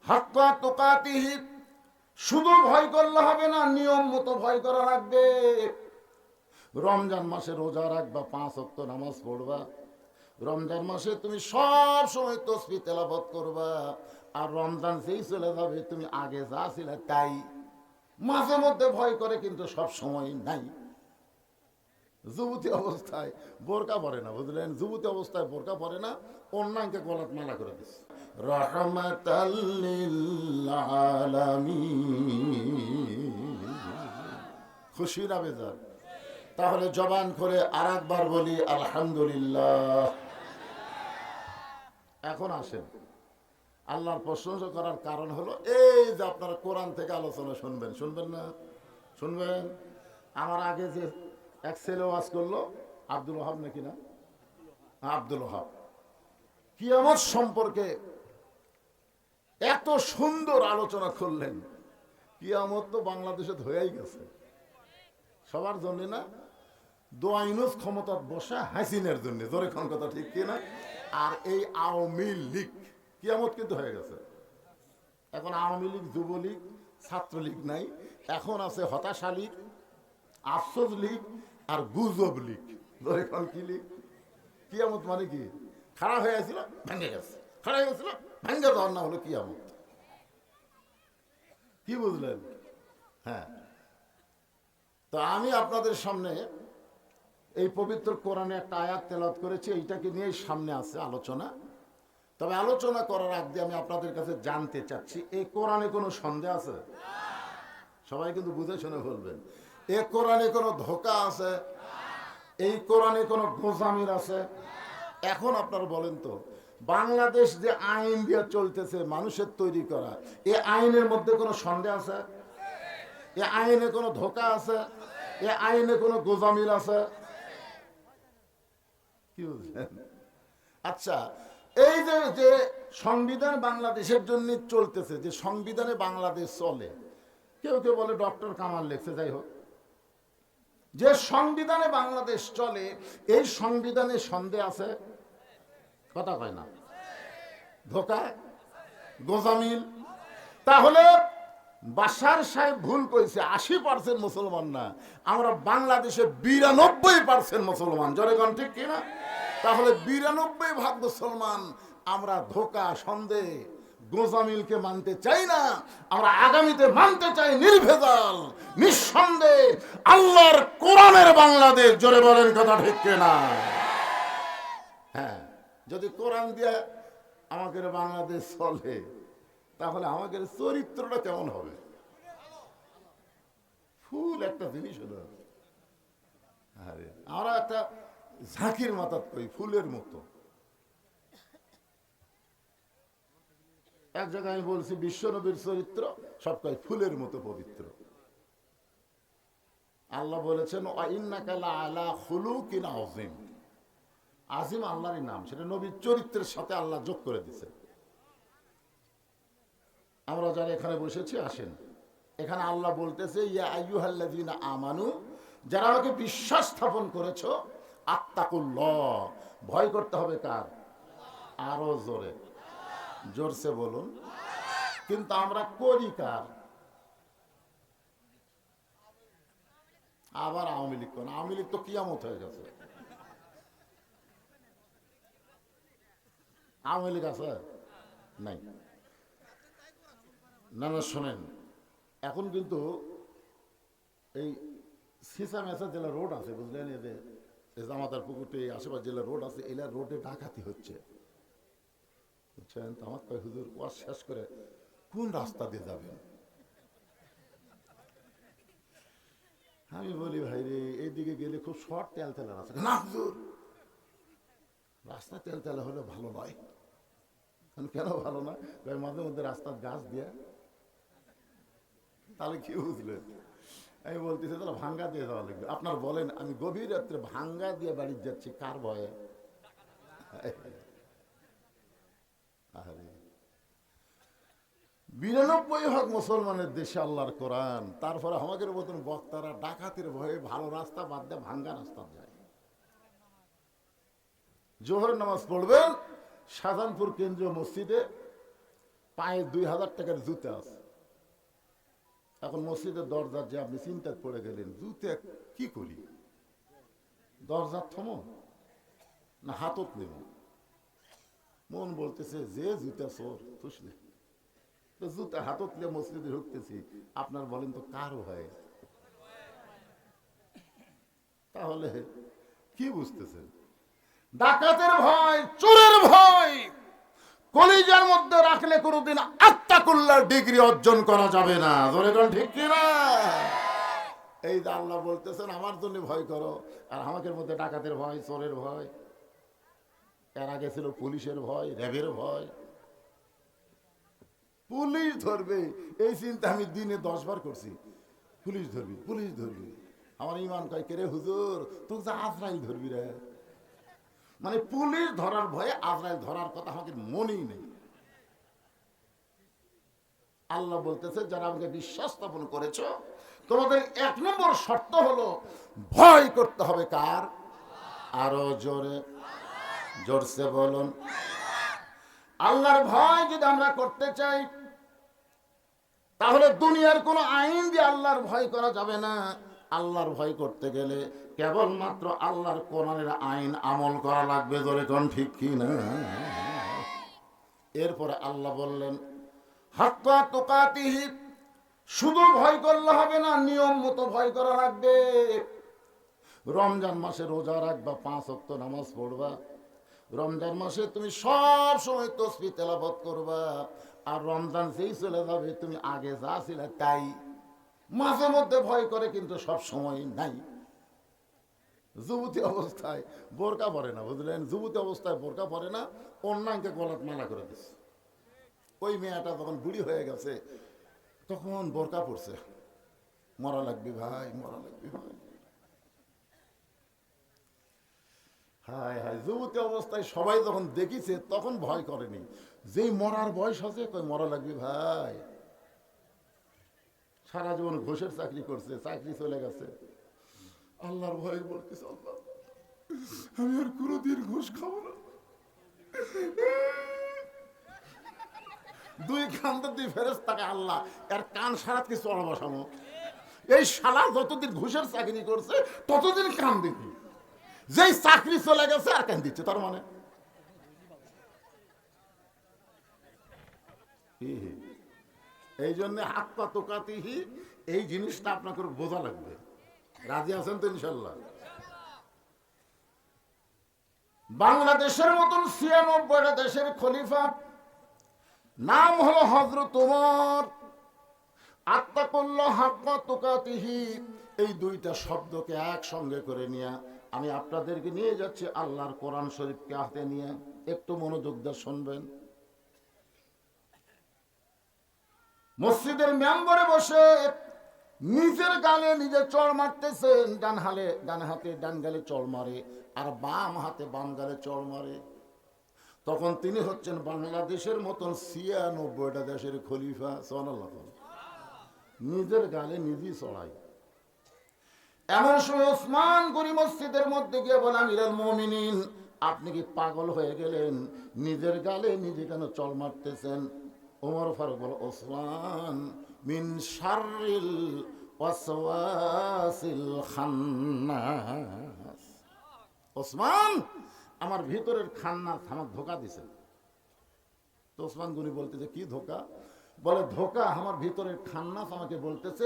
হাক্কা তুকাতিহি, শুধু ভয় করলে হবে না, নিয়ম মতো ভয় করা লাগবে। রমজান মাসে রোজা রাখবা, 5 ওয়াক্ত নামাজ পড়বা, রমজান মাসে তুমি সব সময় তাসবিহ তেলাওয়াত করবা, আর রমজান যেই চলে যাবে তুমি আগে যা ছিলে তাই। মাঝে মধ্যে ভয় করে, কিন্তু সব সময় নাই। যুবতী অবস্থায় বোরকা পরে না, বুঝলেন? যুবতী অবস্থায় বোরকা পরে না, অন্যায়কে গলাত মালা করে দিচ্ছে। রাহমাতাল লিল আলামিন। খুশি না বেজার? তাহলে জবান করে আর একবার বলি আলহামদুলিল্লাহ। এখন আসেন, আল্লাহর প্রশংসা করার কারণ হলো এই যে আপনারা কোরআন থেকে আলোচনা শুনবেন, শুনবেন না? শুনবেন। আমার আগে যে এক ছেলে ওয়াজ করলো, আব্দুল ওহাব নাকি না, আব্দুল ওহাব, কিয়ামত সম্পর্কে এত সুন্দর আলোচনা করলেন। কিয়ামত তো বাংলাদেশে হয়েই গেছে সবার জন্য না, দোয়াইনুস ক্ষমতার বসা হাসিনের জন্য, জোরে খান কথা ঠিক কিনা? আর এই আওয়ামী লীগ, কিয়ামত কিন্তু হয়ে গেছে। এখন আওয়ামী লীগ, যুবলীগ, ছাত্রলীগ নাই, এখন আছে হতাশা লীগ, আফসোস লীগ আর গুজব লীগ। জোরে খান কি লীগ? কিয়ামত মানে কি? খারাপ হয়ে গেছিল, ভেঙে গেছে, খারাপ হয়ে গেছিল, ভেঙে যাওয়ার না হলো কিয়ামত। কি বুঝলেন? হ্যাঁ। তো আমি আপনাদের সামনে এই পবিত্র কোরআনে একটা আয়াত তেলাওয়াত করেছি, এইটাকে নিয়েই সামনে আছে আলোচনা। তবে আলোচনা করার আগে আমি আপনাদের কাছে জানতে চাচ্ছি, এই কোরআনে কোনো সন্দেহ আছে? সবাই কিন্তু বুঝে শুনে বলবেন। এই কোরআনে কোনো ধোঁকা আছে? এই কোরআনে কোনো গোজামির আছে? এখন আপনারা বলেন তো, বাংলাদেশ যে আইন দিয়ে চলতেছে মানুষের তৈরি করা, এই আইনের মধ্যে কোনো সন্দেহ আছে? এ আইনে কোনো ধোঁকা আছে? এ আইনে কোনো গোজামিল আছে? কি বুঝলেন? আচ্ছা, এই যে সংবিধান বাংলাদেশের জন্য চলতেছে, যে সংবিধানে বাংলাদেশ চলে, কেউ কেউ বলে ডক্টর কামাল লিখছে, যাই হোক, যে সংবিধানে বাংলাদেশ চলে, এই সংবিধানে সন্দেহ আছে? কথা কয় না? ধোঁকা, গোজামিল? তাহলে বাশার সাহেব ভুল কইছে, 80% মুসলমান না, আমরা বাংলাদেশে 92% মুসলমান। জনগণ ঠিক কিনা? তাহলে 92% মুসলমান আমরা ধোঁকা, সন্দেহ, গোজামিলকে মানতে চাই না। আমরা আগামীতে মানতে চাই নির্ভেজাল, নিঃসন্দেহ আল্লাহর কোরআনের বাংলাদেশ। জোরে বলেন কথা ঠিক কিনা? হ্যাঁ, যদি কোরআন দিয়ে আমাদের বাংলাদেশ চলে, তাহলে আমাদের চরিত্রটা কেমন হবে? ফুল একটা জিনিস হলো, আরে আমরা একটা ঝাঁকির মাথা কই, ফুলের মতো। এক জায়গায় আমি বলছি বিশ্বনবীর চরিত্র সব কয় ফুলের মতো পবিত্র। আল্লাহ বলেছেন ইন্নাকা লাআলা খুলুকিন আযীম। আজিম আল্লাহরই নাম, সেটা নবীর চরিত্রের সাথে আল্লাহ যোগ করে দিয়েছে। আমরা যারা এখানে বসেছি আসেন, এখানে আল্লাহ বলতেছে ইয়া আইয়ুহাল্লাযীনা আমানু, যারা আমাকে বিশ্বাস স্থাপন করেছো, আত্তাকুল্লাহ, ভয় করতে হবে কার? আরো জোরে, জোরসে বলুন। কিন্তু আমরা করি কার? আবার আওয়ামী লীগ কোন? আওয়ামী লীগ তো কিয়ামত হয়ে গেছে। আওয়ামী লীগ আছে? নাই। না না, শোনেন, এখন কিন্তু এই সিসা মেসা জেলা রোড আছে, বুঝলেন? এদের জামাতার পুকুরতে আশেপাশে জেলা রোড আছে, এলা রোডে ডাকাতি হচ্ছে, বুঝছেন? তো আমার কয় হুজুর ওয়াজ শেষ করে কোন রাস্তা দিয়ে যাবেন? আমি বলি ভাই রে, এইদিকে গেলে খুব শর্ট তেল তেলা রাস্তা। না হুজুর, রাস্তা তেল তেলা হলে ভালো নয়। কেন ভালো না? মাঝে মধ্যে রাস্তার গাছ দিয়ে, তাহলে কি বুঝলেন? আমি বলতেছি তাহলে ভাঙ্গা দিয়ে যাওয়া লাগবে। আপনার বলেন, আমি গভীর রাত্রে ভাঙ্গা দিয়ে বাড়ি যাচ্ছি কার ভয়ে? 92% মুসলমানের দেশে আল্লাহর কোরআন, তারপরে আমাদের মতন বক্তারা ডাকাতের ভয়ে ভালো রাস্তা বাদ দিয়ে ভাঙ্গা রাস্তা যায়। জোহর নামাজ পড়বেন শাহজাহানপুর কেন্দ্রীয় মসজিদে, পায়ে 2000 টাকার জুতা আছে। এখন মসজিদের দরজার যে আপনি চিন্তায় পড়ে গেলেন, জুতা কি করি, দরজার থমো না হাতত নেব? মন বলতেছে যে জুতা চোর বুঝলে, তো জুতা হাতত নিয়ে মসজিদে ঢুকতেছি, আপনার বলেন তো কারো হয়? তাহলে কি বুঝতেছেন? ডাকাতের ভয়, চোরের ভয় কলিজার মধ্যে রাখলে কোনোদিন আত্তাকুল্লাহর ডিগ্রি অর্জন করা যাবে না। ধরে কোন ঠিক কিনা? এই যে আল্লাহ বলতেছেন আমার জন্য ভয় করো, আর আমাদের মধ্যে ডাকাতের ভয়, চোরের ভয়, এর আগে ছিল পুলিশের ভয়, র্যাবের ভয়। পুলিশ ধরবে এই চিন্তা আমি দিনে 10 বার করছি, পুলিশ ধরবি, পুলিশ ধরবি। আমার ইমান কয় কে রে হুজুর, তোকে যে আজরাইল ধরবি রে। মানে পুলিশ ধরার ভয়ে আজরাইল ধরার কথা আমাকে মনেই নেই। আল্লাহ বলতেছে যারা আমাকে বিশ্বাস স্থাপন করেছ, তোমাদের 1 নম্বর শর্ত হলো ভয় করতে হবে কার? আরো জোরে, জোরসে বলুন। আল্লাহর ভয় যদি আমরা করতে চাই, তাহলে দুনিয়ার কোন আইন দিয়ে আল্লাহর ভয় করা যাবে না। আল্লাহর ভয় করতে গেলে কেবলমাত্র আল্লাহর কোরআনের আইন আমল করা লাগবে। ধরে কোন ঠিক কি না? এরপরে আল্লাহ বললেন হাক্কা তুকাতিহি, শুধু ভয় করলে হবে না, নিয়ম মতো ভয় করা লাগবে। রমজান মাসে রোজা রাখবা, 5 ওয়াক্ত নামাজ পড়বা, রমজান মাসে তুমি সব সময় তাসবিহ তেলাওয়াত করবা, আর রমজান যেই চলে যাবে তুমি আগে যা ছিলে তাই। মাঝে মধ্যে ভয় করে কিন্তু সব সময় নাই। যুবতী অবস্থায় বোরকা পরে না, বুঝলেন? যুবতী অবস্থায় বোরকা পরে না, অন্যায়কে গলাত মালা করে দিচ্ছে। ওই মেয়েটা যখন বুড়ি হয়ে গেছে তখন বোরকা পড়ছে, মরা লাগবে ভাই, মরা লাগবে ভাই। হায় হায়, যুবতী অবস্থায় সবাই যখন দেখিছে তখন ভয় করেনি, যেই মরার বয়স আছে কই মরা লাগবে ভাই। সারা জীবন ঘুষের চাকরি করছে, চাকরি চলে গেছে, আল্লাহর ভয় বলতেছে আল্লাহ আমি আর কোনোদিন ঘুষ খাবো না। 2 কান্দে 2 ফেরেশতাকে আল্লাহ এর কান সারাত কি চড়া বসানো। এই শালা যতদিন ঘুষের চাকরি করছে ততদিন কান দিবি, যেই চাকরি চলে গেছে আর কান দিচ্ছে। তার মানে এই জন্য হাক্কা তুকাতিহি, এই জিনিসটা আপনাকে বোঝা লাগবে। রাজি আছেন তো ইনশাল্লাহ? বাংলাদেশের মতন 96টা দেশের খলিফা নাম হলো হযরত ওমর। আত্তাকুল্লাহ হাক্কা তুকাতিহি, এই 2টা শব্দকে একসঙ্গে করে নিয়ে আমি আপনাদেরকে নিয়ে যাচ্ছি আল্লাহর কোরআন শরীফকে হাতে নিয়ে। একটু মনোযোগ দিয়ে শুনবেন। মসজিদের মেম্বরে বসে নিজের গালে নিজে চড় মারতেছেন, ডান হাতে ডান গালে চড় মারে, আর বাম হাতে বাম গালে চড় মারে। তখন তিনি হচ্ছেন বাংলাদেশের মতন 96টা দেশের খলিফা। সুবহানাল্লাহ। নিজের গালে নিজেই চড়াই। এমন সময় ওসমান গনি মসজিদের মধ্যে গিয়ে বলে আমিরুল মুমিনিন, আপনি কি পাগল হয়ে গেলেন? নিজের গালে নিজে কেন চড় মারতেছেন? ওমর ফারুক বলে ওসমান মিন শাররিল ওয়াসওয়াসিল খান্নাস। ওসমান, আমার ভিতরের খান্নাস আমার ধোঁকা দিছে। তো ওসমান গনি বলতেছে কি ধোঁকা? বলে ধোঁকা আমার ভিতরের খান্নাস আমাকে বলতেছে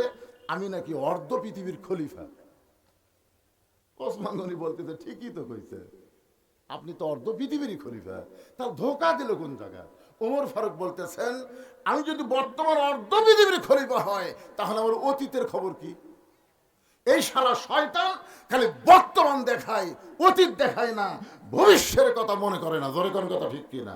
আমি নাকি অর্ধ পৃথিবীর খলিফা। ওসমান গনি বলতেছে ঠিকই তো কইছে, আপনি তো অর্ধ পৃথিবীরই খলিফা, তার ধোঁকা দিল কোন জায়গা? ওমর ফারুক বলতেছেন আমি যদি বর্তমান অর্ধ পৃথিবীর খলিফা হয় তাহলে আমার অতীতের খবর কি? এই সারা শয়তান খালি বর্তমান দেখায়, অতীত দেখায় না, ভবিষ্যতের কথা মনে করে না। জোরে কোন কথা ঠিক কিনা?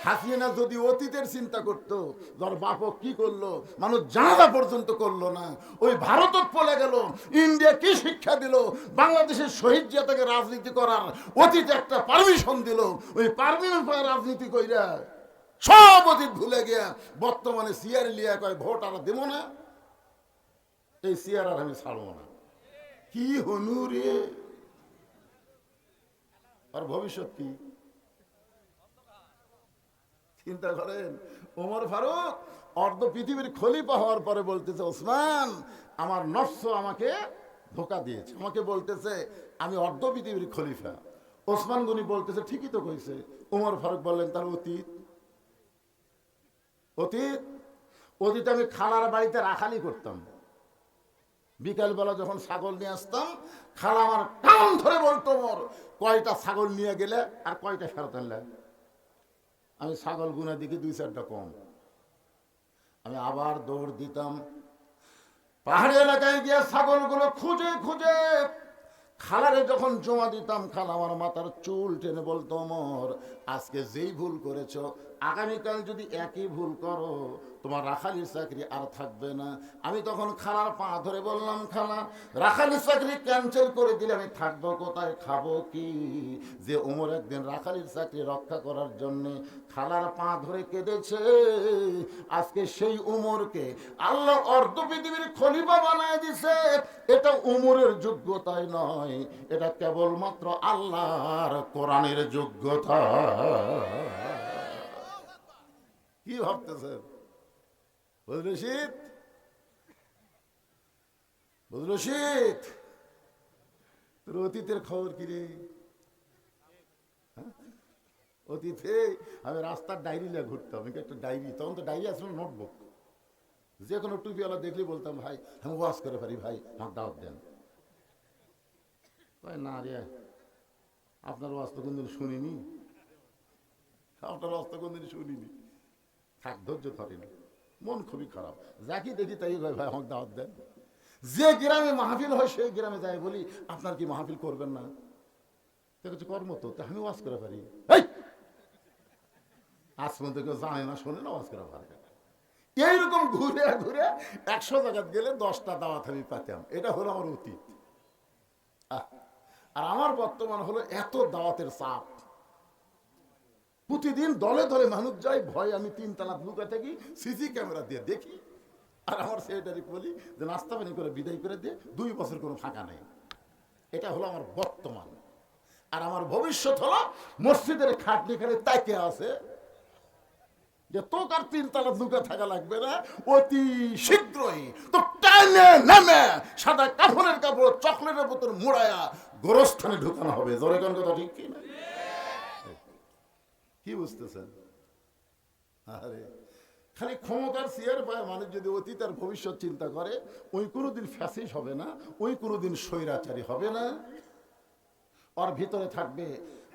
হাসিনা যদি অতীতের চিন্তা করতো, ধর বাপক কি করলো, মানুষ জানাজা পর্যন্ত করলো না, ওই ভারত পলে গেল, ইন্ডিয়া কি শিক্ষা দিল, বাংলাদেশের শহীদ জাতিকে রাজনীতি করার অতীতে একটা পারমিশন দিল, ওই পারমিশন পায় রাজনীতি কইরা সব অতীত ভুলে গিয়া বর্তমানে সিয়ার লিয়া কয় ভোট আর দেব না, এই সিয়ার আর আমি ছাড়বো না। কি হনু রে, আর ভবিষ্যৎ কি চিন্তা করেন? ওমর ফারুক অর্ধ পৃথিবীর খলিফা হওয়ার পরে বলতেছে, ওসমান আমার নফস আমাকে ধোকা দিয়েছে, আমাকে বলতেছে আমি অর্ধ পৃথিবীর খলিফা। ওসমান গনি বলতেছে ঠিকই তো কইছে। ওমর ফারুক বললেন তার অতীত অতীত অতীত আমি খালার বাড়িতে রাখালি করতাম। বিকালবেলা যখন ছাগল নিয়ে আসতাম, খালা আমার কান ধরে বলতো, ওমর কয়টা ছাগল নিয়ে গেলে আর কয়টা ফেরত আনলে? আমি ছাগল গুনা দিকে 2-4টা কম। আমি আবার দৌড় দিতাম, পাহাড়ি এলাকায় গিয়ে ছাগলগুলো খুঁজে খুঁজে খালারে যখন জমা দিতাম, খালা আমার মাথার চুল টেনে বলতো, ওমর আজকে যেই ভুল করেছো, আগামীকাল যদি একই ভুল করো তোমার রাখালির চাকরি আর থাকবে না। আমি তখন খালার পা ধরে বললাম, খালা রাখালির চাকরি ক্যান্সেল করে দিলে আমি থাকবো কোথায়, খাবো কি? যে ওমর একদিন রাখালির চাকরি রক্ষা করার জন্য খালার পা ধরে কেঁদেছে, আজকে সেই উমরকে আল্লাহ অর্ধ পৃথিবীর খলিফা বানায় দিছে। এটা উমরের যোগ্যতাই নয়, এটা কেবলমাত্র আল্লাহর কোরআনের যোগ্যতা। কি ভাবতেছেন? বুঝরশিদ, বুঝরশিদ, তোর অতীতের খবর কি রে? অতীতে আমি রাস্তার ডায়েরি নিয়ে ঘুরতাম, একটা ডায়েরি, তখন তো ডায়েরি আসলে নোটবুক, যে কোনো টুপিওয়ালা দেখলে বলতাম, ভাই আমি ওয়াজ করে পারি, ভাই আমার দাওয়াত দেন। ভাই না রে, আপনার ওয়াজ তো কোনদিন শুনিনি, আপনার ওয়াজ তো কোনদিন শুনিনি। থাক, ধৈর্য ধরেনি, মন খুবই খারাপ, যাকে দেখি তাই ভাই ভাই আমাকে দাওয়াত দেন। যে গ্রামে মাহফিল হয় সেই গ্রামে যাই বলি, আপনার কি মাহফিল করবেন না? কর্ম তো আমি ওয়াজ করে পারি। আজ পর্যন্ত কেউ জানে না, শোনে না, ওয়াজ করে পারে। এইরকম ঘুরে ঘুরে 100 জায়গা গেলে 10টা দাওয়াত আমি পাতাম। এটা হলো আমার অতীত। আর আমার বর্তমান হলো এত দাওয়াতের চাপ, প্রতিদিন দলে দলে মানুষ যায়, ভয় আমি 3 তলা লুকা থাকি, সিসি ক্যামেরা দিয়ে দেখি। আর আমার সেক্রেটারি বলি যে নাস্তা পানি করে বিদায় করে দিয়ে 2 বছর কোনো ফাঁকা নেই। এটা হলো আমার বর্তমান। আর আমার ভবিষ্যৎ হলো মসজিদের খাটনি খালি তাকে আছে যে তোকে আর 3 তলা লুকা থাকা লাগবে না, অতি শীঘ্রই তো টাইনে নামে সাদা কাফনের কাপড় চকলেটের বোতল মোড়ায়া গোরস্থানে ঢুকানো হবে। জোরে কোন কথা ঠিক কি না? কি বুঝতেছেন? আরে খালি ক্ষমতার চেয়ার পায় মানুষ যদি অতীত আর ভবিষ্যৎ চিন্তা করে, ওই কোনোদিন ফ্যাসিস্ট হবে না, ওই কোনোদিন স্বৈরাচারী হবে না। ওর ভিতরে থাকবে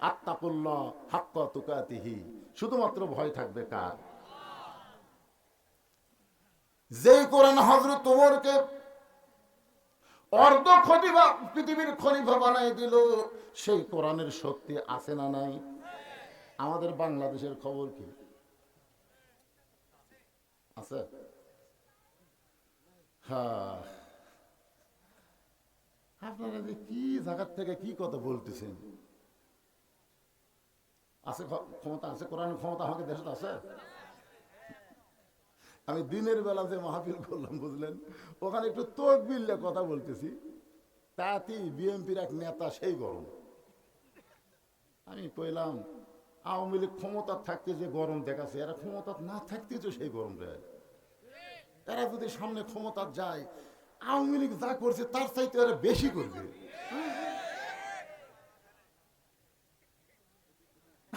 আত্তাকুল্লাহ হাক্কা তুকাতিহি, শুধুমাত্র ভয় থাকবে কার? যেই কোরআন হযরত ওমরকে অর্ধ খলিফা, পৃথিবীর খলিফা বানাই দিল, সেই কোরআনের শক্তি আছে না নাই? আমাদের বাংলাদেশের খবর কি আছে? হ্যাঁ, আপনারা যে কি জায়গার থেকে কি কথা বলতেছেন? আছে ক্ষমতা, আছে কোরআনের ক্ষমতা আমাদের দেশে আছে। আমি দিনের বেলা যে মাহফিল করলাম বুঝলেন, ওখানে একটু তকবিল্লা কথা বলতেছি, তাতেই বিএনপির এক নেতা সেই গরম। আমি কইলাম আওয়ামী লীগ ক্ষমতা থাকতে যে গরম দেখাচ্ছে, এরা ক্ষমতা না থাকতে তো সেই গরম দেয়। এরা যদি সামনে ক্ষমতা যায়, আওয়ামী লীগ যা করছে তার চাইতে এরা বেশি করবে।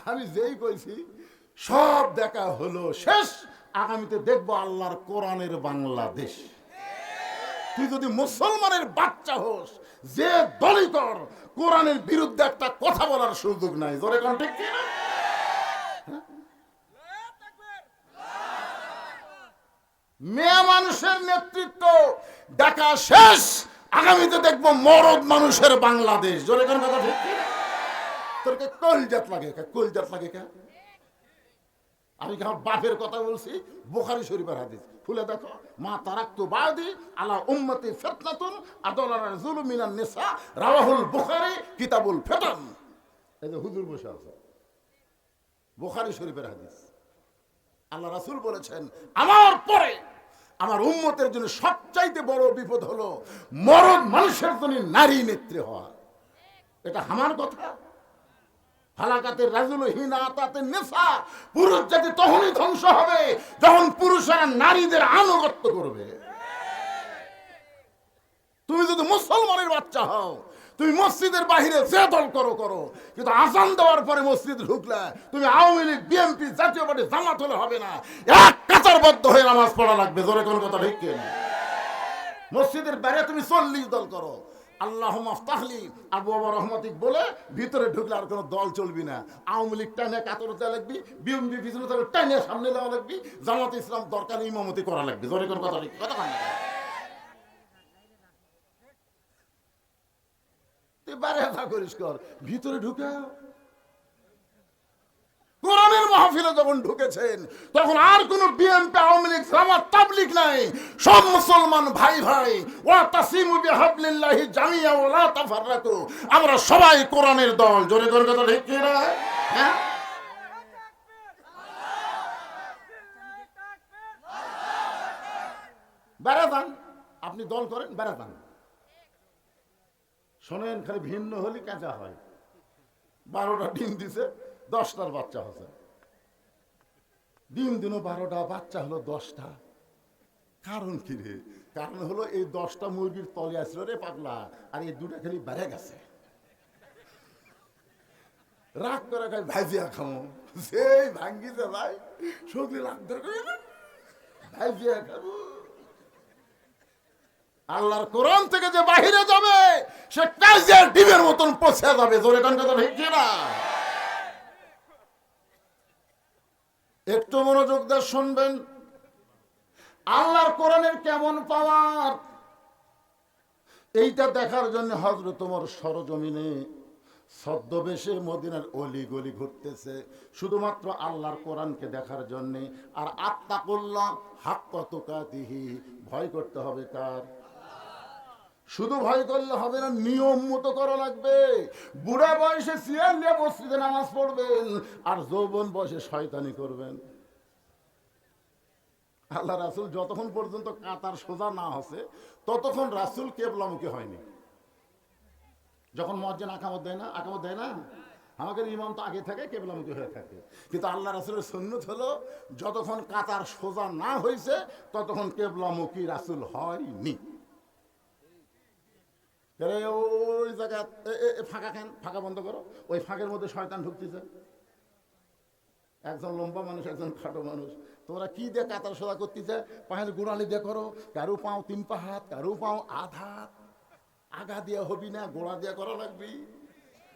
আমি যেই কইছি সব দেখা হলো শেষ, আগামীতে দেখবো আল্লাহর কোরআনের বাংলাদেশ। তুই যদি মুসলমানের বাচ্চা হোস, যে দলই কর, কোরআনের বিরুদ্ধে একটা কথা বলার সুযোগ নাই। জোরে কোন ঠিক কি না? মেয়ে মানুষের নেতৃত্ব দেখা শেষ, আগামীতে দেখবো মরদ মানুষের বাংলাদেশ। জোরে কোন কথা ঠিক কি না? তোরকে কলজাত লাগে, কলজাত লাগে কে? আমি কি আমার বাপের কথা বলছি? বুখারী শরীফের হাদিস খুলে দেখো, মা তারাক্তু বাদি আলা উম্মতি ফিতনাতুন আদালার রাজুল মিনান নিসা, রাওয়াহুল বুখারী কিতাবুল ফিতান। এই যে হুজুর বসে আছে, বুখারী শরীফের হাদিস। আল্লাহ রাসূল বলেছেন, আমার পরে আমার উম্মতের জন্য সবচাইতে বড় বিপদ হলো মরদ মানুষের জন্য নারী নেত্রী হওয়া। এটা আমার কথা? হালাকাতের রাজুল হিনা তাতে নেশা, পুরুষ জাতি তখনই ধ্বংস হবে যখন পুরুষেরা নারীদের আনুগত্য করবে। তুমি যদি মুসলমানের বাচ্চা হও, তুমি মসজিদের বাহিরে যে দল করো করো, কিন্তু আজান দেওয়ার পরে মসজিদ ঢুকলে তুমি আওয়ামী লীগ, বিএনপি, জাতীয় পার্টি, জামাত হলে হবে না, এক কাতারবদ্ধ হয়ে নামাজ পড়া লাগবে। জোরে কোন কথা ঠিক কিনা? মসজিদের বাইরে তুমি 40 দল করো, আল্লাহ মাফতাহলি আবু বাবা রহমতিক বলে ভিতরে ঢুকলে আর কোনো দল চলবি না। আওয়ামী লীগ টাইনে কাতর দেওয়া লাগবি, বিএনপি পিছনে টাইনে সামনে দেওয়া লাগবি, জামাত ইসলাম দরকার ইমামতি করা লাগবে। জোরে কোন কথা ঠিক কথা কান্না করিস কর, ভিতরে ঢুকে কোরআনের মাহফিলে যখন ঢুকেছেন তখন আর কোন বিএনপি, আওয়ামী লীগ, জামাত, তাবলীগ নাই, সব মুসলমান ভাই ভাই। ওয়া তাসিমু বিহাবলিল্লাহি জামিয়া ওয়া লা তাফাররাকু, আমরা সবাই কোরআনের দল। জোরে করে কথা ঠিক কি না? হ্যাঁ, বেড়াতান আপনি দল করেন, বেড়াতান শোনেন, খালি ভিন্ন হলে কাঁচা হয়। 12টা ডিম দিছে, 10টার বাচ্চা হচ্ছে। ডিম দিন 12টা, বাচ্চা হলো 10টা। কারণ কি রে? কারণ হলো এই 10টা মুরগির তলে আসলো রে পাগলা, আর এই 2টা খালি বেড়ে গেছে। রাগ করে খাই ভাইজিয়া খামো, সেই ভাঙ্গিছে ভাই সত্যি রাগ ধরে ভাইজিয়া খাবো। আল্লাহর কোরআন থেকে যে বাহিরে যাবে সে কাজিয়ার ডিমের মতন পচে যাবে। জোরে টান কথা ঠিক না? একটু মনোযোগ দিয়ে শুনবেন। আল্লাহর কোরআনের কেমন পাওয়ার, এইটা দেখার জন্য হযরত ওমর সরজমিনে ছদ্মবেশে মদিনার অলি গলি ঘুরতেছে শুধুমাত্র আল্লাহর কোরআনকে দেখার জন্য। আর আত্তাকুল্লাহ হাক্কা তুকাতিহি, ভয় করতে হবে কার? শুধু ভয় করলে হবে না, নিয়ম মতো করা লাগবে। বুড়া বয়সে সিয়ার নিয়ে মসজিদে নামাজ পড়বেন, আর যৌবন বয়সে শয়তানি করবেন। আল্লাহ রাসূল যতক্ষণ পর্যন্ত কাতার সোজা না হচ্ছে ততক্ষণ রাসূল কিবলামুখী হয়নি। যখন মুয়াজ্জিন আকামত দেয় না, আমাদের ইমাম তো আগে থাকে কিবলামুখী হয়ে থাকে, কিন্তু আল্লাহ রাসূলের সুন্নত হলো যতক্ষণ কাতার সোজা না হয়েছে ততক্ষণ কিবলামুখী রাসূল হয়নি। ওই জায়গা ফাঁকা খান, ফাঁকা বন্ধ করো, ওই ফাঁকের মধ্যে শয়তান ঢুকতেছে। একজন লম্বা মানুষ, একজন খাটো মানুষ, তোমরা কি দিয়ে কাতার সোজা করতেছে? পায়ের গোড়ালি দিয়ে করো, কারো পাও 3 পা হাত, কারো পাও আধ হাত। আগা দিয়ে হবি না, গোড়া দিয়ে করা লাগবি।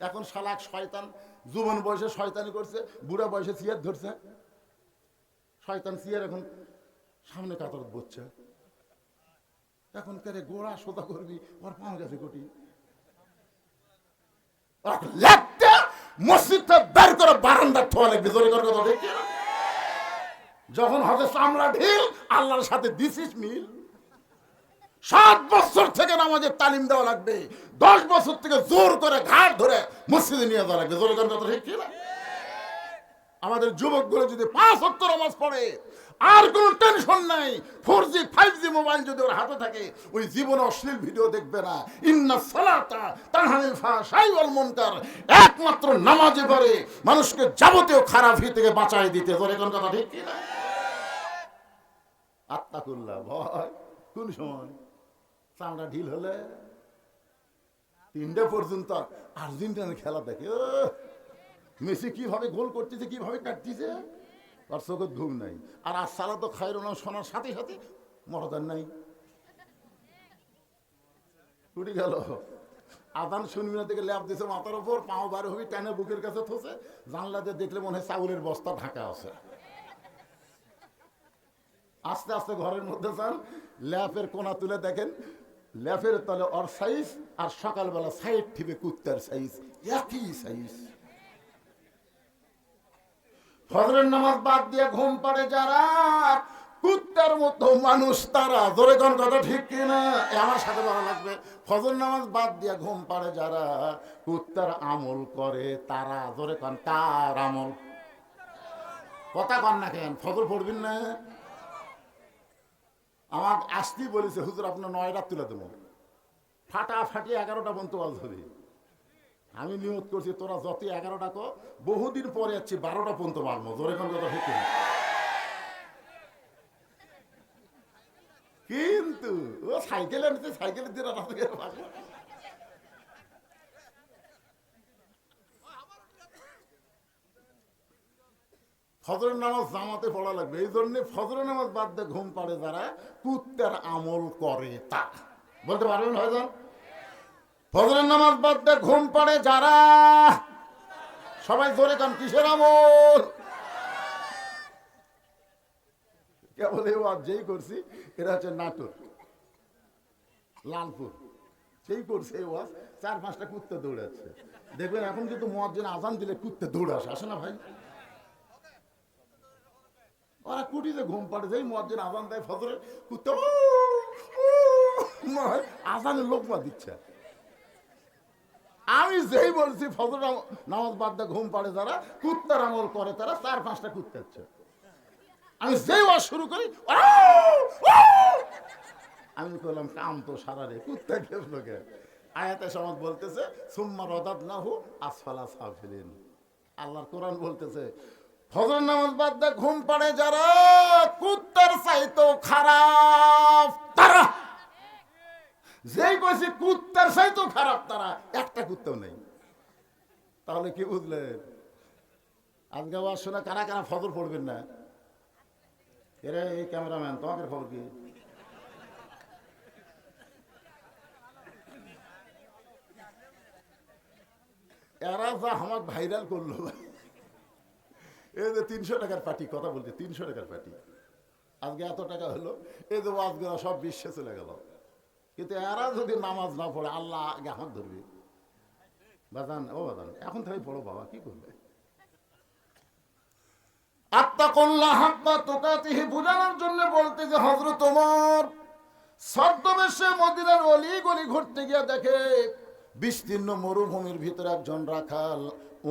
এখন শালাক শয়তান যুবন বয়সে শয়তানি করছে, বুড়া বয়সে সিয়ার ধরছে। শয়তান সিয়ার এখন সামনে কাতার বসছে। এখন কেরে গোড়া সোজা করবি, ওর পাও গেছে কোটি। মসজিদটা বের করে বারান্দা থোয়া লাগবে। যখন হবে চামড়া ঢিল, আল্লাহর সাথে দিছিস মিল। 7 বছর থেকে নামাজের তালিম দেওয়া লাগবে, 10 বছর থেকে জোর করে ঘাট ধরে মসজিদে নিয়ে যাওয়া লাগবে। জোরে কথা ঠিক কি না? আমাদের যুবকগুলো যদি 5 ওয়াক্ত নামাজ পড়ে আর কোনো টেনশন নাই, 4G 5G মোবাইল যদি ওর হাতে থাকে, ওই জীবনে অশ্লীল ভিডিও দেখবে না। ইন্না সালাতা তানহা আনিল ফাহশাই ওয়াল মুনকার, একমাত্র নামাজে পারে মানুষকে যাবতীয় খারাপ থেকে বাঁচায় দিতে। জোরে কোন কথা ঠিক কি না? আত্তাকুল্লাহ, ভয় কোন সময়? চামড়া ঢিল হলে 3টা পর্যন্ত আর্জেন্টিনার খেলা দেখে, মেসি কিভাবে গোল করতেছে, কিভাবে কাটতেছে, আর চোখে ঘুম নাই। আর সালা তো খায়রুল শোনার সাথে সাথে মরদার নাই, উঠে গেল। আদান শুনবি না থেকে ল্যাপ দিছে মাথার উপর, পাও বার হবি, টানে বুকের কাছে থসে, জানলাতে দেখলে মনে হয় চাউলের বস্তা ঢাকা আছে। আস্তে আস্তে ঘরের মধ্যে যান, ল্যাপের কোনা তুলে দেখেন, ল্যাপের তলে ওর সাইজ আর সকালবেলা সাইড ঠিবে কুত্তার সাইজ, একই সাইজ। ফজরের নামাজ বাদ দিয়ে ঘুম পাড়ে যারা, কুত্তার মতো মানুষ তারা। জোরে কোন কথা ঠিক কিনা? আমার সাথে বলা লাগবে। ফজর নামাজ বাদ দিয়ে ঘুম পাড়ে যারা, কুত্তার আমল করে তারা। জোরে কোন, কার আমল? কথা কন না কেন? ফজর পড়বেন না? আমার আসতেই বলেছে হুজুর আপনার 9 রাত তুলে দেবো, ফাটাফাটি 11টা পর্যন্ত ওয়াজ হবে। আমি নিয়ত করছি তোরা যত 11টা কো, বহুদিন পরে যাচ্ছি 12টা পর্যন্ত মারবো, জোরে কোন কথা ঠিক কিনা? কিন্তু ও সাইকেল আনছে, সাইকেলের দিন ফজরের নামাজ জামাতে পড়া লাগবে, এই জন্য ফজরের নামাজ বাদ দিয়ে ঘুম পাড়ে যারা কুত্তার আমল করে তা বলতে পারবেন হয়তো। ফজরের নামাজ বাদ দিয়ে ঘুম পাড়ে যারা, সবাই জোরে কান, কিসের আমল? কেবল এই ওয়াজ যেই করছি, এটা হচ্ছে নাটক, লালপুর সেই করছে এই ওয়াজ, 4-5টা কুত্তে দৌড়াচ্ছে। দেখবেন এখন কিন্তু মুয়াজ্জিন আজান দিলে কুত্তে দৌড়ে আসে না ভাই? ওরা কুটিতে ঘুম পাড়ে, যেই মুয়াজ্জিন আজান দেয় ফজরে, কুত্তে আজানের লোকমা দিচ্ছে। আমি যেই বলছি ফজর নামাজ বাদ দিয়ে ঘুম পাড়ে যারা কুত্তার আমল করে, তারা 4-5টা কুত্তে হচ্ছে। আমি যেই ওয়াজ শুরু করি, আমি বললাম কাম তো সারা রে, কুত্তা খেপলো কে? আয়াতে সমাজ বলতেছে সুম্মা রাদাদনাহু আসফালা সাফিলিন। আল্লাহর কোরআন বলতেছে ফজর নামাজ বাদ দিয়ে ঘুম পাড়ে যারা কুত্তার চাইতো খারাপ তারা। যেই কইছে কুত্তার চাইতো খারাপ তারা, একটা কুত্তাও নেই। তাহলে কি বুঝলেন? আজকে আবার শোনা কারা কারা ফজর পড়বেন না? এরে এই ক্যামেরাম্যান, তোমাদের খবর কি? এরা যা আমার ভাইরাল করলো ভাই, এই যে 300 টাকার পার্টি, কথা বলতে 300 টাকার পার্টি, আজকে এত টাকা হলো, এই যে ওয়াজগুলো সব বিশ্বে চলে গেল। কিন্তু এরা যদি নামাজ না পড়ে, আল্লাহ আগে হাত ধরবে। বাজান ও বাজান, এখন থেকে পড়ো বাবা, কি করবে? আত্তাকুল্লাহ হাক্কা তুকাতিহি বুঝানোর জন্য বলতে যে হযরত ওমর ছদ্মবেশে মদিনার অলি গলি ঘুরতে গিয়ে দেখে বিস্তীর্ণ মরুভূমির ভিতরে একজন রাখাল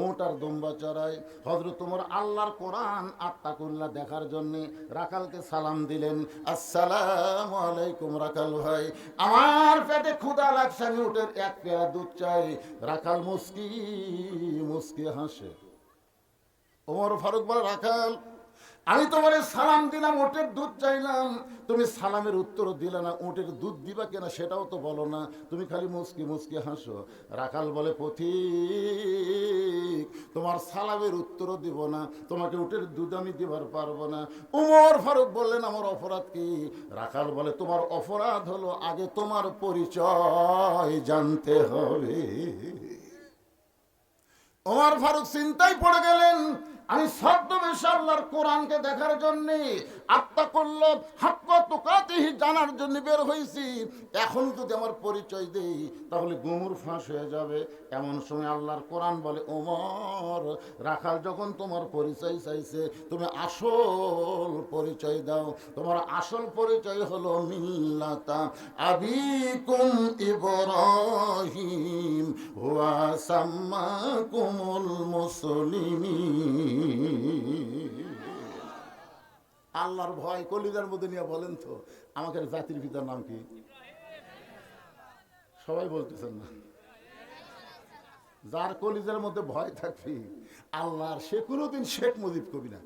উট আর দুম্বা চড়ায়। হযরত ওমর আল্লাহর কোরআন আত্তাকুল্লাহ দেখার জন্য রাখালকে সালাম দিলেন, আসসালামু আলাইকুম রাখাল ভাই, আমার পেটে ক্ষুধা লাগছে, আমি উটের এক পেয়ালা দুধ চাই। রাখাল মুস্কি মুস্কি হাসে। ওমর ফারুক বলে, রাখাল আমি তোমার সালাম দিলাম, উটের দুধ চাইলাম, তুমি সালামের উত্তর দিলে না, উটের দুধ দিবা কেনা সেটাও তো বলো না, তুমি খালি মুস্কি মুস্কি হাসো। রাখাল বলে, পথিক তোমার সালামের উত্তরও দিব না, তোমাকে উটের দুধ আমি দিবার পারবো না। ওমর ফারুক বললেন, আমার অপরাধ কি? রাখাল বলে, তোমার অপরাধ হলো আগে তোমার পরিচয় জানতে হবে। ওমর ফারুক চিন্তায় পড়ে গেলেন, আমি ছদ্মবেশে আল্লাহর কোরআনকে দেখার জন্য, আত্তাকুল্লাহ হাক্কা তুকাতিহি জানার জন্য বের হয়েছি, এখন যদি আমার পরিচয় দেই তাহলে গুমর ফাঁস হয়ে যাবে। এমন সময় আল্লাহর কোরআন বলে, ওমর রাখাল যখন তোমার পরিচয় চাইছে, তুমি আসল পরিচয় দাও। তোমার আসল পরিচয় হলো মিল্লাতা আবিকুম ইব্রাহিম ওয়া সাম্মাকুমুল মুসলিমিন। আল্লাহর ভয় কলিজার মধ্যে নিয়ে বলেন তো, আমাকে জাতির পিতার নাম কি? সবাই বলতেছেন না। যার কলিজার মধ্যে ভয় থাকবে আল্লাহর, সে কোনোদিন শেখ মুজিব কবি না।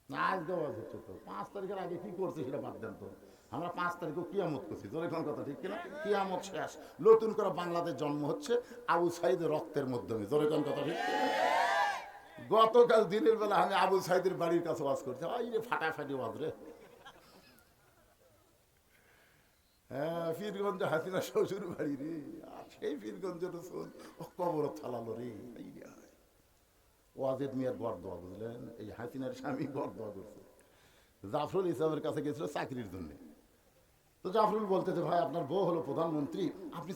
আজ দেওয়া হচ্ছে তো 5 তারিখের আগে কি করছে সেটা বাদ দেন তো। আমরা 5 তারিখও কিয়ামত করছি, জোরে কোন কথা ঠিক কিনা? কিয়ামত শেষ, নতুন করে বাংলাদেশ জন্ম হচ্ছে আবু সাইদের রক্তের মাধ্যমে, জোরে কোন কথা ঠিক কিনা? গতকাল দিনের বেলা আমি আবু সাইদের বাড়ির কাছে ওয়াজ করছি, ওই রে ফাটাফাটি ওয়াজ রে। হ্যাঁ, পীরগঞ্জ হাসিনা শ্বশুর বাড়ি রে, সেই পীরগঞ্জের কবর ছালালো রে। ওয়াজেদ মিয়ার গড় দোয়া, বুঝলেন? এই হাসিনার স্বামী গড় দোয়া করছে। জাফরুল ইসলামের কাছে গেছিল চাকরির জন্য, তো জাফরুল বলতেছে, ভাই আপনার বউ হলো প্রধানমন্ত্রী, আপনি